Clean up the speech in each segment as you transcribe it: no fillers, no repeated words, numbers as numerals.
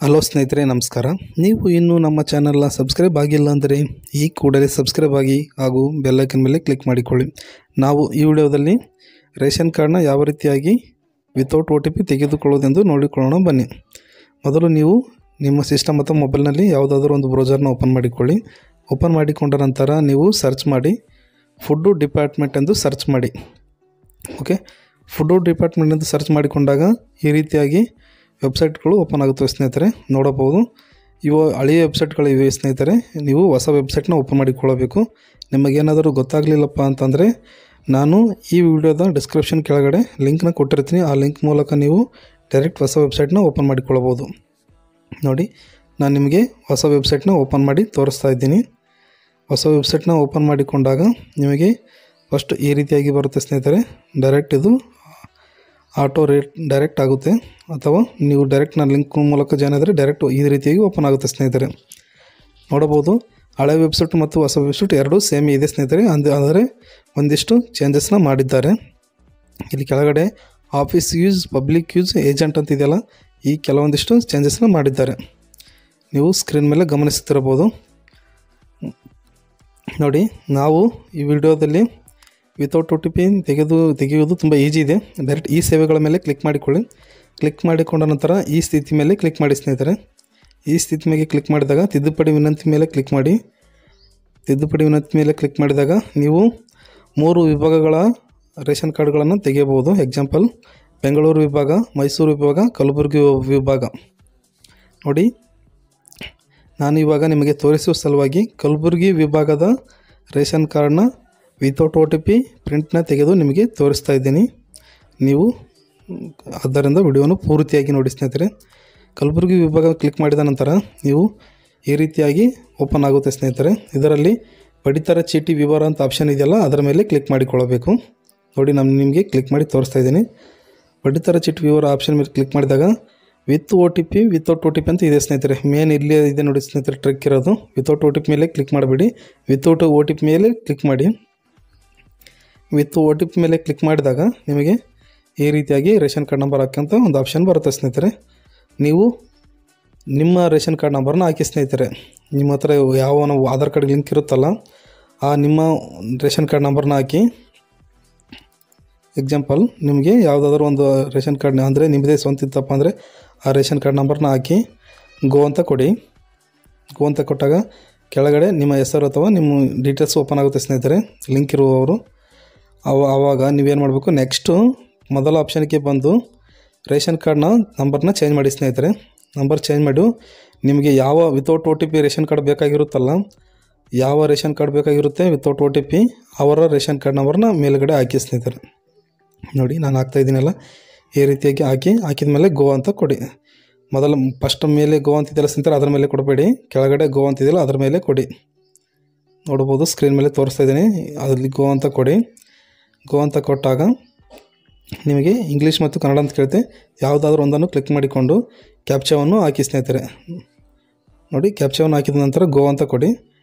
Hello ಸ್ನೇಹಿತರೆ, ನಮಸ್ಕಾರ. ನೀವು ಇನ್ನೂ ನಮ್ಮ ಚಾನಲ್ನ ಸಬ್ಸ್ಕ್ರೈಬ್ ಆಗಿಲ್ಲ ಅಂದರೆ ಈ ಕೂಡಲೇ ಸಬ್ಸ್ಕ್ರೈಬ್ ಆಗಿ ಹಾಗೂ ಬೆಲ್ಲೈಕನ್ ಮೇಲೆ ಕ್ಲಿಕ್ ಮಾಡಿಕೊಳ್ಳಿ. ನಾವು ಈ ವಿಡಿಯೋದಲ್ಲಿ ರೇಷನ್ ಕಾರ್ಡ್ನ ಯಾವ ರೀತಿಯಾಗಿ ವಿತೌಟ್ OTP ತೆಗೆದುಕೊಳ್ಳೋದೆಂದು ನೋಡಿಕೊಳ್ಳೋಣ ಬನ್ನಿ. ಮೊದಲು ನೀವು ನಿಮ್ಮ ಸಿಸ್ಟಮ್ ಅಥವಾ ಮೊಬೈಲ್ನಲ್ಲಿ ಯಾವುದಾದ್ರೂ ಒಂದು ಬ್ರೌಸರ್ನ ಓಪನ್ ಮಾಡಿಕೊಳ್ಳಿ. ಓಪನ್ ಮಾಡಿಕೊಂಡ ನಂತರ ನೀವು ಸರ್ಚ್ ಮಾಡಿ ಫುಡ್ ಡಿಪಾರ್ಟ್ಮೆಂಟ್ ಎಂದು ಸರ್ಚ್ ಮಾಡಿ. ಓಕೆ, ಫುಡ್ ಡಿಪಾರ್ಟ್ಮೆಂಟ್ ಎಂದು ಸರ್ಚ್ ಮಾಡಿಕೊಂಡಾಗ ಈ ರೀತಿಯಾಗಿ ವೆಬ್ಸೈಟ್ಗಳು ಓಪನ್ ಆಗುತ್ತವೆ ಸ್ನೇಹಿತರೆ. ನೋಡಬಹುದು, ಇವು ಹಳೆಯ ವೆಬ್ಸೈಟ್ಗಳು ಇವೆ ಸ್ನೇಹಿತರೆ. ನೀವು ಹೊಸ ವೆಬ್ಸೈಟ್ನ ಓಪನ್ ಮಾಡಿಕೊಳ್ಳಬೇಕು. ನಿಮಗೇನಾದರೂ ಗೊತ್ತಾಗಲಿಲ್ಲಪ್ಪ ಅಂತಂದರೆ ನಾನು ಈ ವಿಡಿಯೋದ ಡಿಸ್ಕ್ರಿಪ್ಷನ್ ಕೆಳಗಡೆ ಲಿಂಕ್ನ ಕೊಟ್ಟಿರ್ತೀನಿ. ಆ ಲಿಂಕ್ ಮೂಲಕ ನೀವು ಡೈರೆಕ್ಟ್ ಹೊಸ ವೆಬ್ಸೈಟ್ನ ಓಪನ್ ಮಾಡಿಕೊಳ್ಳಬಹುದು. ನೋಡಿ, ನಾನು ನಿಮಗೆ ಹೊಸ ವೆಬ್ಸೈಟ್ನ ಓಪನ್ ಮಾಡಿ ತೋರಿಸ್ತಾ ಇದ್ದೀನಿ. ಹೊಸ ವೆಬ್ಸೈಟ್ನ ಓಪನ್ ಮಾಡಿಕೊಂಡಾಗ ನಿಮಗೆ ಫಸ್ಟ್ ಈ ರೀತಿಯಾಗಿ ಬರುತ್ತೆ ಸ್ನೇಹಿತರೆ. ಡೈರೆಕ್ಟ್ ಇದು ಆಟೋ ರೇಟ್ ಡೈರೆಕ್ಟ್ ಆಗುತ್ತೆ, ಅಥವಾ ನೀವು ಡೈರೆಕ್ಟ್ ನಾನು ಲಿಂಕ್ ಮೂಲಕ ಜಾಯ್ನ್ ಆದರೆ ಡೈರೆಕ್ಟ್ ಈ ರೀತಿಯಾಗಿ ಓಪನ್ ಆಗುತ್ತೆ ಸ್ನೇಹಿತರೆ. ನೋಡಬಹುದು, ಹಳೆ ವೆಬ್ಸೈಟ್ ಮತ್ತು ಹೊಸ ವೆಬ್ಸೈಟ್ ಎರಡೂ ಸೇಮ್ ಇದೆ ಸ್ನೇಹಿತರೆ. ಆದರೆ ಒಂದಿಷ್ಟು ಚೇಂಜಸ್ನ ಮಾಡಿದ್ದಾರೆ. ಇಲ್ಲಿ ಕೆಳಗಡೆ office use, public use, agent ಅಂತ ಇದೆಯಲ್ಲ, ಈ ಕೆಲವೊಂದಿಷ್ಟು ಚೇಂಜಸ್ನ ಮಾಡಿದ್ದಾರೆ. ನೀವು ಸ್ಕ್ರೀನ್ ಮೇಲೆ ಗಮನಿಸುತ್ತಿರಬಹುದು. ನೋಡಿ, ನಾವು ಈ ವಿಡಿಯೋದಲ್ಲಿ ವಿತೌಟ್ OTP ತೆಗೆಯುವುದು ತುಂಬ ಈಜಿ ಇದೆ. ಡೈರೆಕ್ಟ್ ಈ ಸೇವೆಗಳ ಮೇಲೆ ಕ್ಲಿಕ್ ಮಾಡಿಕೊಳ್ಳಿ. ಕ್ಲಿಕ್ ಮಾಡಿಕೊಂಡ ನಂತರ ಈ ಸ್ಥಿತಿ ಮೇಲೆ ಕ್ಲಿಕ್ ಮಾಡಿ ಸ್ನೇಹಿತರೆ. ಈ ಸ್ಥಿತಿ ಮೇಲೆ ಕ್ಲಿಕ್ ಮಾಡಿದಾಗ ತಿದ್ದುಪಡಿ ವಿನಂತಿ ಮೇಲೆ ಕ್ಲಿಕ್ ಮಾಡಿ. ತಿದ್ದುಪಡಿ ವಿನಂತಿ ಮೇಲೆ ಕ್ಲಿಕ್ ಮಾಡಿದಾಗ ನೀವು 3 ವಿಭಾಗಗಳ ರೇಷನ್ ಕಾರ್ಡ್ಗಳನ್ನು ತೆಗೆಯಬಹುದು. ಎಕ್ಸಾಂಪಲ್, ಬೆಂಗಳೂರು ವಿಭಾಗ, ಮೈಸೂರು ವಿಭಾಗ, ಕಲಬುರಗಿ ವಿಭಾಗ. ನೋಡಿ, ನಾನು ಇವಾಗ ನಿಮಗೆ ತೋರಿಸುವ ಸಲುವಾಗಿ ಕಲಬುರಗಿ ವಿಭಾಗದ ರೇಷನ್ ಕಾರ್ಡ್ನ ವಿತೌಟ್ OTP ಪ್ರಿಂಟ್ನ ತೆಗೆದು ನಿಮಗೆ ತೋರಿಸ್ತಾ ಇದ್ದೀನಿ. ನೀವು ಆದ್ದರಿಂದ ವಿಡಿಯೋನು ಪೂರ್ತಿಯಾಗಿ ನೋಡಿ ಸ್ನೇಹಿತರೆ. ಕಲಬುರಗಿ ವಿಭಾಗ ಕ್ಲಿಕ್ ಮಾಡಿದ ನಂತರ ನೀವು ಈ ರೀತಿಯಾಗಿ ಓಪನ್ ಆಗುತ್ತೆ ಸ್ನೇಹಿತರೆ. ಇದರಲ್ಲಿ ಪಡಿತರ ಚೀಟಿ ವಿವರ ಅಂತ ಆಪ್ಷನ್ ಇದೆಯಲ್ಲ, ಅದರ ಮೇಲೆ ಕ್ಲಿಕ್ ಮಾಡಿಕೊಳ್ಳಬೇಕು. ನೋಡಿ, ನಾನು ನಿಮಗೆ ಕ್ಲಿಕ್ ಮಾಡಿ ತೋರಿಸ್ತಾ ಇದ್ದೀನಿ. ಪಡಿತರ ಚೀಟಿ ವಿವರ ಆಪ್ಷನ್ ಮೇಲೆ ಕ್ಲಿಕ್ ಮಾಡಿದಾಗ ವಿತ್ OTP, ವಿತೌಟ್ OTP ಅಂತ ಇದೆ ಸ್ನೇಹಿತರೆ. ಮೇನ್ ಇಲ್ಲಿ ಇದೆ ನೋಡಿ ಸ್ನೇಹಿತರೆ, ಟ್ರಿಕ್ ಇರೋದು. ವಿತೌಟ್ OTP ಮೇಲೆ ಕ್ಲಿಕ್ ಮಾಡಬೇಡಿ, ವಿತೌಟ್ OTP ಮೇಲೆ ಕ್ಲಿಕ್ ಮಾಡಿ. ವಿತ್ OTP ಮೇಲೆ ಕ್ಲಿಕ್ ಮಾಡಿದಾಗ ನಿಮಗೆ ಈ ರೀತಿಯಾಗಿ ರೇಷನ್ ಕಾರ್ಡ್ ನಂಬರ್ ಹಾಕಂತ ಒಂದು ಆಪ್ಷನ್ ಬರುತ್ತೆ ಸ್ನೇಹಿತರೆ. ನೀವು ನಿಮ್ಮ ರೇಷನ್ ಕಾರ್ಡ್ ನಂಬರ್ನ ಹಾಕಿ ಸ್ನೇಹಿತರೆ. ನಿಮ್ಮ ಹತ್ರ ಯಾವ ಆಧಾರ್ ಕಾರ್ಡ್ ಲಿಂಕ್ ಇರುತ್ತಲ್ಲ, ಆ ನಿಮ್ಮ ರೇಷನ್ ಕಾರ್ಡ್ ನಂಬರ್ನ ಹಾಕಿ. ಎಕ್ಸಾಂಪಲ್, ನಿಮಗೆ ಯಾವುದಾದ್ರೂ ಒಂದು ರೇಷನ್ ಕಾರ್ಡ್ ಅಂದರೆ ನಿಮ್ಮದೇ ಸ್ವಂತ ಇತ್ತಪ್ಪ ಅಂದರೆ ಆ ರೇಷನ್ ಕಾರ್ಡ್ ನಂಬರ್ನ ಹಾಕಿ ಗೋ ಅಂತ ಕೊಡಿ. ಗೋ ಅಂತ ಕೊಟ್ಟಾಗ ಕೆಳಗಡೆ ನಿಮ್ಮ ಹೆಸರು ಅಥವಾ ನಿಮ್ಮ ಡೀಟೇಲ್ಸ್ ಓಪನ್ ಆಗುತ್ತೆ ಸ್ನೇಹಿತರೆ, ಲಿಂಕ್ ಇರುವವರು. ಆವಾಗ ನೀವೇನು ಮಾಡಬೇಕು, ನೆಕ್ಸ್ಟು ಮೊದಲ ಆಪ್ಷನ್ಗೆ ಬಂದು ರೇಷನ್ ಕಾರ್ಡ್ನ ನಂಬರ್ನ ಚೇಂಜ್ ಮಾಡಿ ಸ್ನೇಹಿತರೆ. ನಂಬರ್ ಚೇಂಜ್ ಮಾಡಿ ನಿಮಗೆ ಯಾವ ವಿತೌಟ್ OTP ರೇಷನ್ ಕಾರ್ಡ್ ಬೇಕಾಗಿರುತ್ತಲ್ಲ, ಯಾವ ರೇಷನ್ ಕಾರ್ಡ್ ಬೇಕಾಗಿರುತ್ತೆ ವಿತೌಟ್ OTP, ಅವರ ರೇಷನ್ ಕಾರ್ಡ್ ನಂಬರ್ನ ಮೇಲ್ಗಡೆ ಹಾಕಿ ಸ್ನೇಹಿತರೆ. ನೋಡಿ, ನಾನು ಹಾಕ್ತಾಯಿದ್ದೀನಲ್ಲ, ಈ ರೀತಿಯಾಗಿ ಹಾಕಿದ ಮೇಲೆ ಗೋ ಅಂತ ಕೊಡಿ. ಫಸ್ಟ್ ಮೇಲೆ ಗೋ ಅಂತಿದೆಯಲ್ಲ ಸ್ನೇಹಿತರೆ, ಅದರ ಮೇಲೆ ಕೊಡಬೇಡಿ. ಕೆಳಗಡೆ ಗೋ ಅಂತಿದೆಯಲ್ಲ, ಅದರ ಮೇಲೆ ಕೊಡಿ. ನೋಡ್ಬೋದು, ಸ್ಕ್ರೀನ್ ಮೇಲೆ ತೋರಿಸ್ತಾ ಇದ್ದೀನಿ. ಅದರಲ್ಲಿ ಗೋ ಅಂತ ಕೊಡಿ. ಗೋ ಅಂತ ಕೊಟ್ಟಾಗ ನಿಮಗೆ ಇಂಗ್ಲೀಷ್ ಮತ್ತು ಕನ್ನಡ ಅಂತ ಕೇಳುತ್ತೆ. ಯಾವುದಾದ್ರೂ ಒಂದನ್ನು ಕ್ಲಿಕ್ ಮಾಡಿಕೊಂಡು ಕ್ಯಾಪ್ಚಾವನ್ನು ಹಾಕಿ ಸ್ನೇಹಿತರೆ. ನೋಡಿ, ಕ್ಯಾಪ್ಚಾವನ್ನು ಹಾಕಿದ ನಂತರ ಗೋ ಅಂತ ಕೊಡಿ.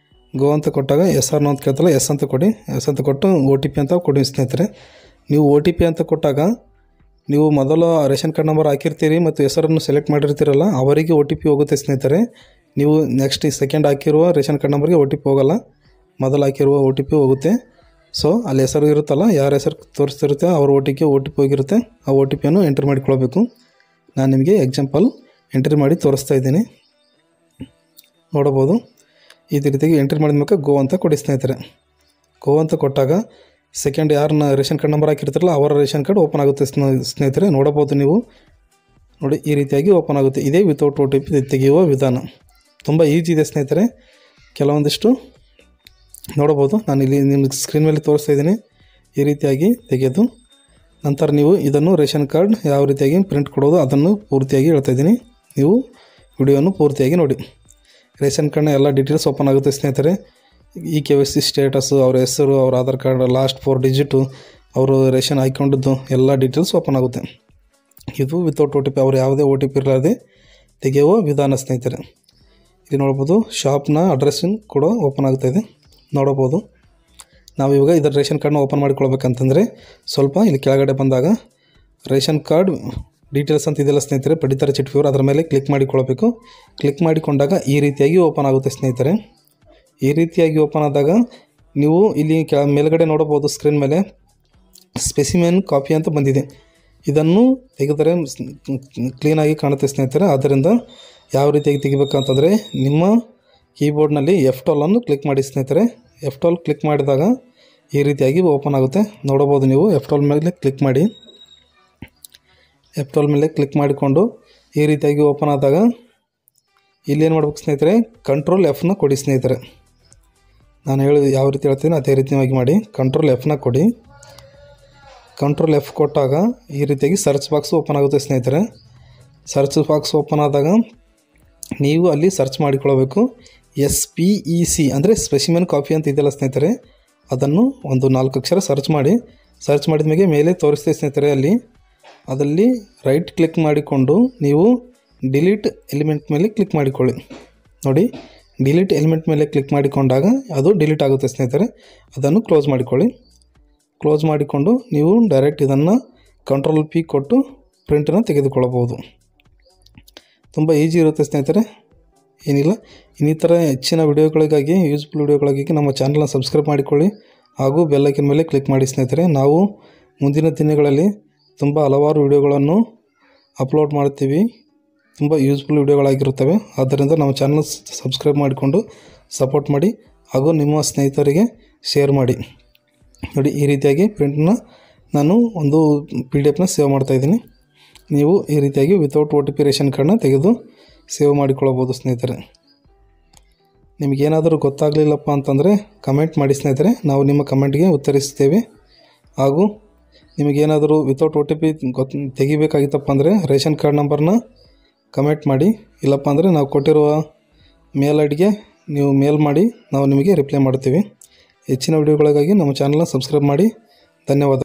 ಗೋ ಅಂತ ಕೊಟ್ಟಾಗ SR ಅಂತ ಕೇಳ್ತಲ್ಲ, ಎಸ್ ಅಂತ ಕೊಡಿ. ಎಸ್ ಅಂತ ಕೊಟ್ಟು OTP ಅಂತ ಕೊಡಿ ಸ್ನೇಹಿತರೆ. ನೀವು OTP ಅಂತ ಕೊಟ್ಟಾಗ ನೀವು ಮೊದಲು ರೇಷನ್ ಕಾರ್ಡ್ ನಂಬರ್ ಹಾಕಿರ್ತೀರಿ ಮತ್ತು ಹೆಸರನ್ನು ಸೆಲೆಕ್ಟ್ ಮಾಡಿರ್ತೀರಲ್ಲ, ಅವರಿಗೆ OTP ಹೋಗುತ್ತೆ ಸ್ನೇಹಿತರೆ. ನೀವು ನೆಕ್ಸ್ಟ್ ಸೆಕೆಂಡ್ ಹಾಕಿರುವ ರೇಷನ್ ಕಾರ್ಡ್ ನಂಬರ್ಗೆ OTP ಹೋಗಲ್ಲ, ಮೊದಲು ಹಾಕಿರುವ OTP ಹೋಗುತ್ತೆ. ಸೊ ಅಲ್ಲಿ ಹೆಸರು ಇರುತ್ತಲ್ಲ, ಯಾರ ಹೆಸರು ತೋರಿಸ್ತಿರುತ್ತೆ ಅವ್ರ OTP ಹೋಗಿರುತ್ತೆ. ಆ OTPಯನ್ನು ಎಂಟ್ರಿ ಮಾಡಿಕೊಳ್ಬೇಕು. ನಾನು ನಿಮಗೆ ಎಕ್ಸಾಂಪಲ್ ಎಂಟ್ರಿ ಮಾಡಿ ತೋರಿಸ್ತಾ ಇದ್ದೀನಿ. ನೋಡಬಹುದು, ಈ ರೀತಿಯಾಗಿ ಎಂಟ್ರಿ ಮಾಡಿದ ಮೇಲೆ ಗೋ ಅಂತ ಕೊಡಿ ಸ್ನೇಹಿತರೆ. ಗೋ ಅಂತ ಕೊಟ್ಟಾಗ ಸೆಕೆಂಡ್ ಯಾರನ್ನ ರೇಷನ್ ಕಾರ್ಡ್ ನಂಬರ್ ಹಾಕಿರ್ತಾರಲ್ಲ ಅವರ ರೇಷನ್ ಕಾರ್ಡ್ ಓಪನ್ ಆಗುತ್ತೆ ಸ್ನೇಹಿತರೆ. ನೋಡಬಹುದು ನೀವು. ನೋಡಿ, ಈ ರೀತಿಯಾಗಿ ಓಪನ್ ಆಗುತ್ತೆ. ಇದೇ ವಿತೌಟ್ OTP ತೆಗೆಯುವ ವಿಧಾನ. ತುಂಬ ಈಜಿ ಇದೆ ಸ್ನೇಹಿತರೆ. ಕೆಲವೊಂದಿಷ್ಟು ನೋಡಬಹುದು, ನಾನು ಇಲ್ಲಿ ನಿಮಗೆ ಸ್ಕ್ರೀನ್ ಮೇಲೆ ತೋರಿಸ್ತಾ ಇದ್ದೀನಿ. ಈ ರೀತಿಯಾಗಿ ತೆಗೆದು ನಂತರ ನೀವು ಇದನ್ನು ರೇಷನ್ ಕಾರ್ಡ್ ಯಾವ ರೀತಿಯಾಗಿ ಪ್ರಿಂಟ್ ಕೊಡೋದು ಅದನ್ನು ಪೂರ್ತಿಯಾಗಿ ಹೇಳ್ತಾ ಇದ್ದೀನಿ. ನೀವು ವಿಡಿಯೋನು ಪೂರ್ತಿಯಾಗಿ ನೋಡಿ. ರೇಷನ್ ಕಾರ್ಡ್ನ ಎಲ್ಲ ಡೀಟೇಲ್ಸ್ ಓಪನ್ ಆಗುತ್ತೆ ಸ್ನೇಹಿತರೆ. ಈ KYC ಸ್ಟೇಟಸ್ಸು, ಅವರ ಹೆಸರು, ಅವರ ಆಧಾರ್ ಕಾರ್ಡ್ ಲಾಸ್ಟ್ 4 ಡಿಜಿಟು, ಅವರು ರೇಷನ್ ಹಾಕ್ಕೊಂಡಿದ್ದು ಎಲ್ಲ ಡೀಟೇಲ್ಸ್ ಓಪನ್ ಆಗುತ್ತೆ. ಇದು ವಿತೌಟ್ OTP, ಅವರು ಯಾವುದೇ OTP ಇರಲಾರದೆ ತೆಗೆಯುವ ವಿಧಾನ ಸ್ನೇಹಿತರೆ. ಇಲ್ಲಿ ನೋಡ್ಬೋದು ಶಾಪ್ನ ಅಡ್ರೆಸ್ಸಿಂಗ್ ಕೂಡ ಓಪನ್ ಆಗ್ತಾಯಿದೆ ನೋಡಬಹುದು. ನಾವು ಇವಾಗ ಇದರ ರೇಷನ್ ಕಾರ್ಡ್ನ ಓಪನ್ ಮಾಡಿಕೊಳ್ಬೇಕಂತಂದರೆ ಸ್ವಲ್ಪ ಇಲ್ಲಿ ಕೆಳಗಡೆ ಬಂದಾಗ ರೇಷನ್ ಕಾರ್ಡ್ ಡೀಟೇಲ್ಸ್ ಅಂತ ಇದೆಲ್ಲ ಸ್ನೇಹಿತರೆ, ಪಡಿತರ ಚೀಟಿ ವಿವರ, ಅದರ ಮೇಲೆ ಕ್ಲಿಕ್ ಮಾಡಿಕೊಳ್ಬೇಕು. ಕ್ಲಿಕ್ ಮಾಡಿಕೊಂಡಾಗ ಈ ರೀತಿಯಾಗಿ ಓಪನ್ ಆಗುತ್ತೆ ಸ್ನೇಹಿತರೆ. ಈ ರೀತಿಯಾಗಿ ಓಪನ್ ಆದಾಗ ನೀವು ಇಲ್ಲಿ ಮೇಲ್ಗಡೆ ನೋಡಬಹುದು ಸ್ಕ್ರೀನ್ ಮೇಲೆ ಸ್ಪೆಸಿಮೆನ್ ಕಾಪಿ ಅಂತ ಬಂದಿದೆ. ಇದನ್ನು ತೆಗೆದರೆ ಕ್ಲೀನಾಗಿ ಕಾಣುತ್ತೆ ಸ್ನೇಹಿತರೆ. ಆದ್ದರಿಂದ ಯಾವ ರೀತಿಯಾಗಿ ತೆಗಿಬೇಕಂತಂದರೆ ನಿಮ್ಮ ಕೀಬೋರ್ಡ್ನಲ್ಲಿ F12 ಕ್ಲಿಕ್ ಮಾಡಿ ಸ್ನೇಹಿತರೆ. F12 ಕ್ಲಿಕ್ ಮಾಡಿದಾಗ ಈ ರೀತಿಯಾಗಿ ಓಪನ್ ಆಗುತ್ತೆ, ನೋಡಬಹುದು ನೀವು. F12 ಮೇಲೆ ಕ್ಲಿಕ್ ಮಾಡಿ. F12 ಮೇಲೆ ಕ್ಲಿಕ್ ಮಾಡಿಕೊಂಡು ಈ ರೀತಿಯಾಗಿ ಓಪನ್ ಆದಾಗ ಇಲ್ಲೇನು ಮಾಡ್ಬೇಕು ಸ್ನೇಹಿತರೆ, ಕಂಟ್ರೋಲ್ Fನ ಕೊಡಿ ಸ್ನೇಹಿತರೆ. ನಾನು ಯಾವ ರೀತಿ ಹೇಳ್ತೀನಿ ಅದೇ ರೀತಿಯಾಗಿ ಮಾಡಿ. ಕಂಟ್ರೋಲ್ Fನ ಕೊಡಿ. ಕಂಟ್ರೋಲ್ F ಕೊಟ್ಟಾಗ ಈ ರೀತಿಯಾಗಿ ಸರ್ಚ್ ಬಾಕ್ಸ್ ಓಪನ್ ಆಗುತ್ತೆ ಸ್ನೇಹಿತರೆ. ಸರ್ಚ್ ಬಾಕ್ಸ್ ಓಪನ್ ಆದಾಗ ನೀವು ಅಲ್ಲಿ ಸರ್ಚ್ ಮಾಡಿಕೊಳ್ಬೇಕು. SPEC ಅಂದರೆ ಸ್ಪೆಸಿಮೆನ್ ಕಾಪಿ ಅಂತ ಇದೆಯಲ್ಲ ಸ್ನೇಹಿತರೆ, ಅದನ್ನು ಒಂದು 4 ಅಕ್ಷರ ಸರ್ಚ್ ಮಾಡಿ. ಸರ್ಚ್ ಮಾಡಿದ ಮೇಲೆ ತೋರಿಸ್ತೀವಿ ಸ್ನೇಹಿತರೆ. ಅದಲ್ಲಿ ರೈಟ್ ಕ್ಲಿಕ್ ಮಾಡಿಕೊಂಡು ನೀವು ಡಿಲೀಟ್ ಎಲಿಮೆಂಟ್ ಮೇಲೆ ಕ್ಲಿಕ್ ಮಾಡಿಕೊಳ್ಳಿ. ನೋಡಿ, ಡಿಲೀಟ್ ಎಲಿಮೆಂಟ್ ಮೇಲೆ ಕ್ಲಿಕ್ ಮಾಡಿಕೊಂಡಾಗ ಅದು ಡಿಲೀಟ್ ಆಗುತ್ತೆ ಸ್ನೇಹಿತರೆ. ಅದನ್ನು ಕ್ಲೋಸ್ ಮಾಡಿಕೊಳ್ಳಿ. ಕ್ಲೋಸ್ ಮಾಡಿಕೊಂಡು ನೀವು ಡೈರೆಕ್ಟ್ ಇದನ್ನು ಕಂಟ್ರೋಲ್ P ಕೊಟ್ಟು ಪ್ರಿಂಟನ್ನು ತೆಗೆದುಕೊಳ್ಳಬಹುದು. ತುಂಬ ಈಜಿ ಇರುತ್ತೆ ಸ್ನೇಹಿತರೆ, ಏನಿಲ್ಲ. ಇನ್ನಿತರ ಹೆಚ್ಚಿನ ವಿಡಿಯೋಗಳಿಗಾಗಿ, ಯೂಸ್ಫುಲ್ ವಿಡಿಯೋಗಳಿಗಾಗಿ ನಮ್ಮ ಚಾನಲ್ನ ಸಬ್ಸ್ಕ್ರೈಬ್ ಮಾಡಿಕೊಳ್ಳಿ ಹಾಗೂ ಬೆಲ್ ಐಕನ್ ಮೇಲೆ ಕ್ಲಿಕ್ ಮಾಡಿ ಸ್ನೇಹಿತರೆ. ನಾವು ಮುಂದಿನ ದಿನಗಳಲ್ಲಿ ತುಂಬ ಹಲವಾರು ವಿಡಿಯೋಗಳನ್ನು ಅಪ್ಲೋಡ್ ಮಾಡ್ತೀವಿ, ತುಂಬ ಯೂಸ್ಫುಲ್ ವಿಡಿಯೋಗಳಾಗಿರುತ್ತವೆ. ಆದ್ದರಿಂದ ನಮ್ಮ ಚಾನಲ್ ಸಬ್ಸ್ಕ್ರೈಬ್ ಮಾಡಿಕೊಂಡು ಸಪೋರ್ಟ್ ಮಾಡಿ ಹಾಗೂ ನಿಮ್ಮ ಸ್ನೇಹಿತರಿಗೆ ಶೇರ್ ಮಾಡಿ. ನೋಡಿ, ಈ ರೀತಿಯಾಗಿ ಪ್ರಿಂಟನ್ನ ನಾನು ಒಂದು PDF ಸೇವ್ ಮಾಡ್ತಾಯಿದ್ದೀನಿ. ನೀವು ಈ ರೀತಿಯಾಗಿ ವಿತೌಟ್ OTP ರೇಷನ್ ಕಾರ್ಡ್ನ ತೆಗೆದು ಸೇವ್ ಮಾಡಿಕೊಳ್ಳಬಹುದು ಸ್ನೇಹಿತರೆ. ನಿಮಗೇನಾದರೂ ಗೊತ್ತಾಗಲಿಲ್ಲಪ್ಪ ಅಂತಂದರೆ ಕಮೆಂಟ್ ಮಾಡಿ ಸ್ನೇಹಿತರೆ, ನಾವು ನಿಮ್ಮ ಕಮೆಂಟ್ಗೆ ಉತ್ತರಿಸ್ತೇವೆ. ಹಾಗೂ ನಿಮಗೇನಾದರೂ ವಿತೌಟ್ OTP ತೆಗಿಬೇಕಾಗಿತ್ತಪ್ಪ ಅಂದರೆ ರೇಷನ್ ಕಾರ್ಡ್ ನಂಬರ್ನ ಕಮೆಂಟ್ ಮಾಡಿ. ಇಲ್ಲಪ್ಪ ಅಂದರೆ ನಾವು ಕೊಟ್ಟಿರುವ ಮೇಲ್ ಐಡಿಗೆ ನೀವು ಮೇಲ್ ಮಾಡಿ, ನಾವು ನಿಮಗೆ ರಿಪ್ಲೈ ಮಾಡ್ತೀವಿ. ಹೆಚ್ಚಿನ ವಿಡಿಯೋಗಳಿಗಾಗಿ ನಮ್ಮ ಚಾನಲ್ನ ಸಬ್ಸ್ಕ್ರೈಬ್ ಮಾಡಿ. ಧನ್ಯವಾದ.